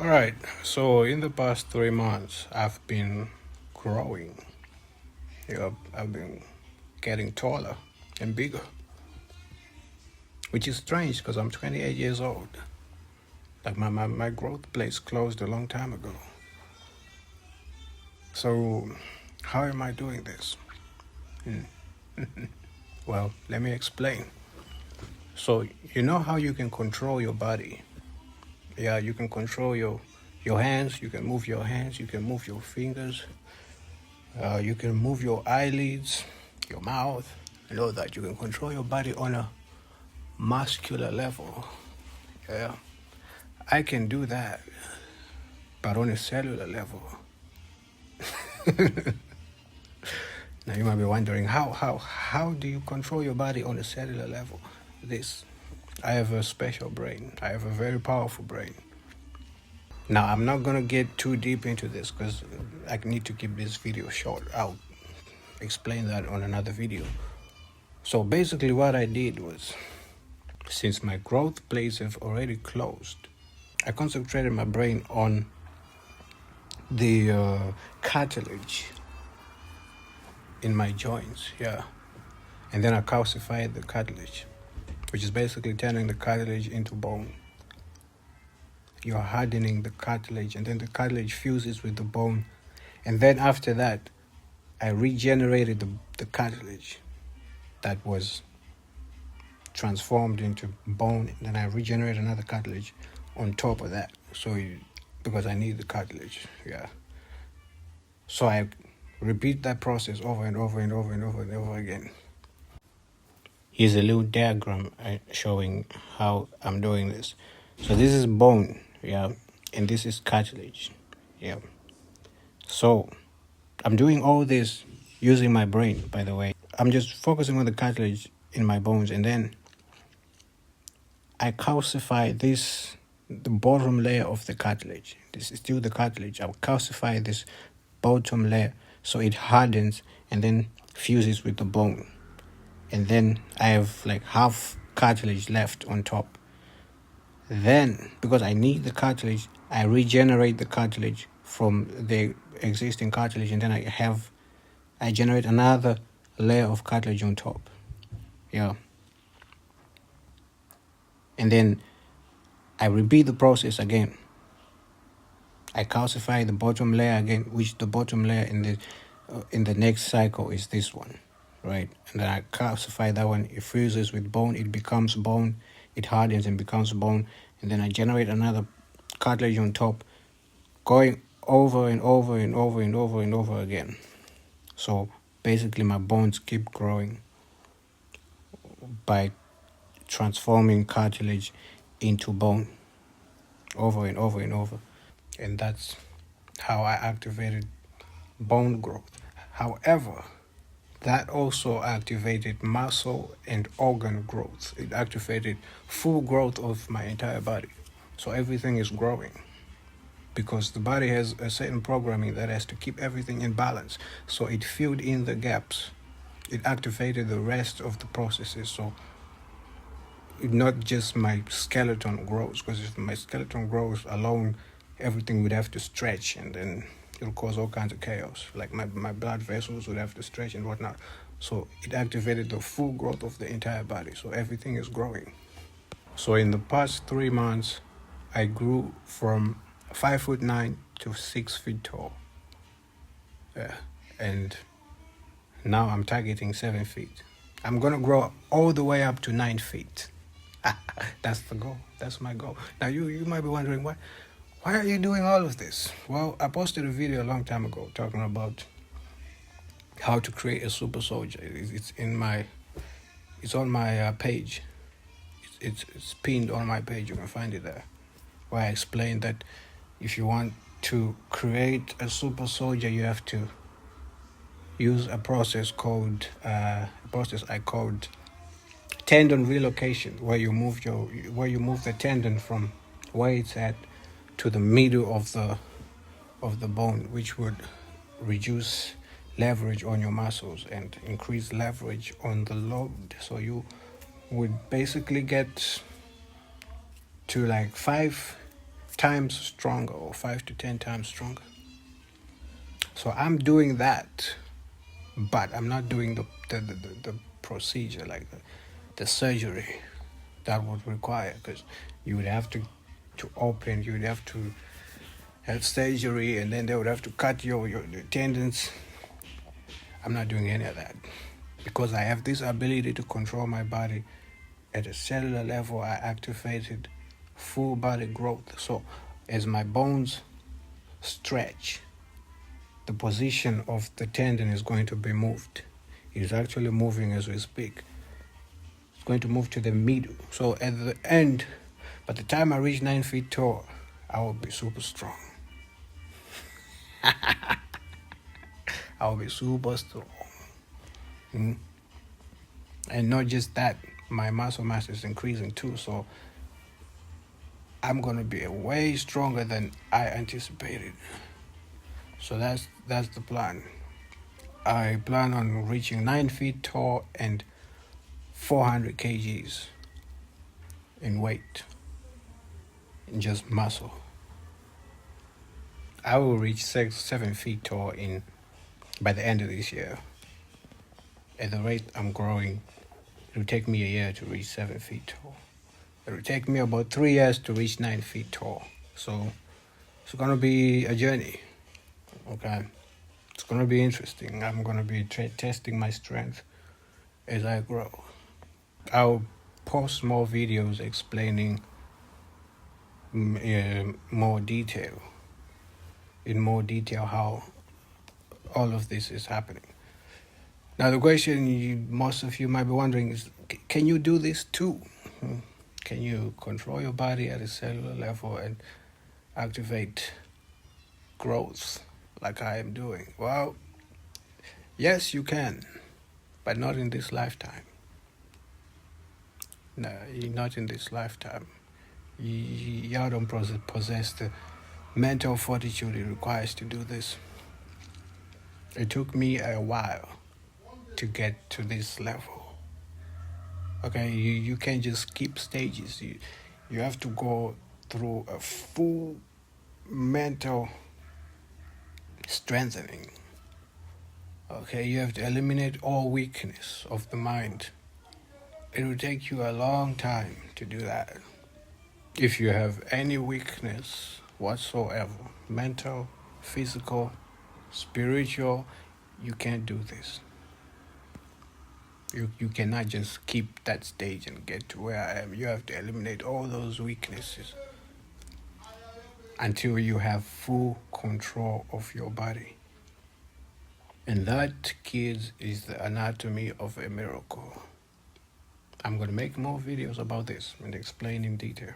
All right, so in the past 3 months, I've been growing. I've been getting taller and bigger, which is strange because I'm 28 years old. Like my growth place closed a long time ago. So, how am I doing this? Well, let me explain. So, you know how you can control your body? Yeah, you can control your hands, you can move your hands, you can move your fingers, you can move your eyelids, your mouth, and all that. You can control your body on a muscular level. Yeah, I can do that, but on a cellular level. Now you might be wondering how do you control your body on a cellular level? I have a special brain. I have a very powerful brain. Now I'm not gonna get too deep into this because I need to keep this video short. I'll explain that on another video. So basically what I did was, since my growth plates have already closed, I concentrated my brain on the cartilage in my joints, yeah. And then I calcified the cartilage, which is basically turning the cartilage into bone. You're hardening the cartilage, and then the cartilage fuses with the bone. And then after that, I regenerated the cartilage that was transformed into bone, and then I regenerate another cartilage on top of that. Because I need the cartilage, yeah. So I repeat that process over and over and over and over and over again. Here's a little diagram showing how I'm doing this. So this is bone, yeah, and this is cartilage, yeah. So I'm doing all this using my brain, by the way. I'm just focusing on the cartilage in my bones, and then I calcify the bottom layer of the cartilage. This is still the cartilage. I'll calcify this bottom layer so it hardens and then fuses with the bone. And then I have like half cartilage left on top. Then, because I need the cartilage, I regenerate the cartilage from the existing cartilage, and then I generate another layer of cartilage on top. Yeah. And then I repeat the process again. I calcify the bottom layer again, which the bottom layer in the next cycle is this one, right? And then I calcify that one. It fuses with bone. It becomes bone. It hardens and becomes bone. And then I generate another cartilage on top, going over and over and over and over and over again. So basically my bones keep growing by transforming cartilage into bone over and over and over. And that's how I activated bone growth. However, that also activated muscle and organ growth. It activated full growth of my entire body. So everything is growing because the body has a certain programming that has to keep everything in balance. So it filled in the gaps. It activated the rest of the processes. So not just my skeleton grows, because if my skeleton grows alone, everything would have to stretch, and then it'll cause all kinds of chaos. Like my blood vessels would have to stretch and whatnot. So it activated the full growth of the entire body. So everything is growing. So in the past 3 months, I grew from 5'9" to 6 feet tall. Yeah. And now I'm targeting 7 feet. I'm gonna grow all the way up to 9 feet. That's the goal. That's my goal. Now you might be wondering why are you doing all of this? Well, I posted a video a long time ago talking about how to create a super soldier. It's on my page. It's pinned on my page. You can find it there, where I explained that if you want to create a super soldier, you have to use a process I called tendon relocation, where you move the tendon from where it's at to the middle of the bone, which would reduce leverage on your muscles and increase leverage on the load. So you would basically get to like 5 times stronger, or 5 to 10 times stronger. So I'm doing that, but I'm not doing the procedure, like the surgery that would require, because you would have to open, you would have to have surgery, and then they would have to cut your tendons. I'm not doing any of that, because I have this ability to control my body at a cellular level. I activated full body growth. So as my bones stretch, the position of the tendon is going to be moved. It's actually moving as we speak. It's going to move to the middle. So at the end, by the time I reach 9 feet tall, I will be super strong. I will be super strong. And not just that, my muscle mass is increasing too. So I'm going to be way stronger than I anticipated. So that's the plan. I plan on reaching 9 feet tall and 400 kgs in weight, in just muscle. I will reach 7 feet tall by the end of this year. At the rate I'm growing, it will take me a year to reach 7 feet tall. It will take me about 3 years to reach 9 feet tall. So it's gonna be a journey. Okay, it's gonna be interesting. I'm gonna be testing my strength as I grow. I'll post more videos explaining in more detail how all of this is happening. Now the question most of you might be wondering is, can you do this too? Can you control your body at a cellular level and activate growth like I am doing? Well, yes, you can, but not in this lifetime. No, not in this lifetime. Y'all don't possess the mental fortitude it requires to do this. It took me a while to get to this level. Okay, you can't just skip stages. You have to go through a full mental strengthening. Okay, you have to eliminate all weakness of the mind. It will take you a long time to do that. If you have any weakness whatsoever, mental, physical, spiritual, you can't do this. You cannot just keep that stage and get to where I am. You have to eliminate all those weaknesses until you have full control of your body. And that, kids, is the anatomy of a miracle. I'm going to make more videos about this and explain in detail.